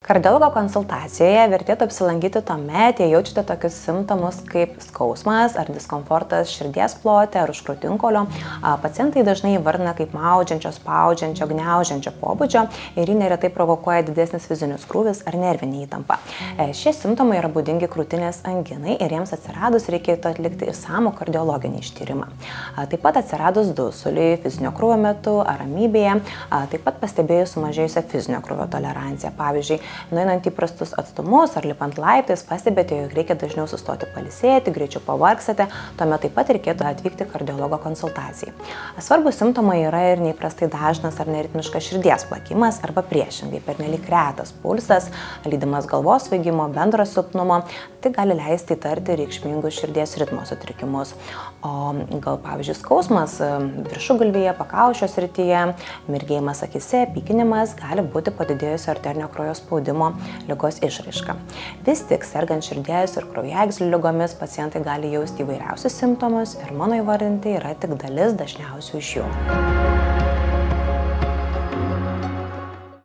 Kardiologo konsultacijoje vertėtų apsilankyti tuomet, jei jaučiate tokius simptomus kaip skausmas ar diskomfortas širdies plote ar už krūtinkaulio. Pacientai dažnai įvardina kaip maudžiančio, spaudžiančio, gniaužiančio pobūdžio ir jį neretai provokuoja didesnis fizinis krūvis ar nervinė įtampa. Šie simptomai yra būdingi krūtinės anginai ir jiems atsiradus reikėtų atlikti išsamų kardiologinį ištyrimą. Taip pat atsiradus dusuliui fizinio krūvio metu ar ramybėje, taip pat pastebėjus sumažėjusią fizinio krūvio toleranciją. Pavyzdžiui, nueinant įprastus atstumus ar lipant laiptais, pastebėte, jog reikia dažniau sustoti pailsėti, greičiau pavargsite, tuomet taip pat reikėtų atvykti kardiologo konsultacijai. Svarbus simptomai yra ir neįprastai dažnas ar neritmiškas širdies plakimas arba priešingai pernelyg retas pulsas, lydimas galvos svaigimo, bendro silpnumo, tai gali leisti įtarti reikšmingus širdies ritmo sutrikimus. O gal pavyzdžiui skausmas viršugalvyje, pakaušio srityje, mirgėjimas akyse, pykinimas gali būti padidėjusio arterinio kraujo spaudimo ligos išraiška. Vis tik sergant širdies ir kraujagyslių ligomis pacientai gali jausti įvairiausius simptomus ir mano įvardinti yra tik dalis dažniausių iš jų.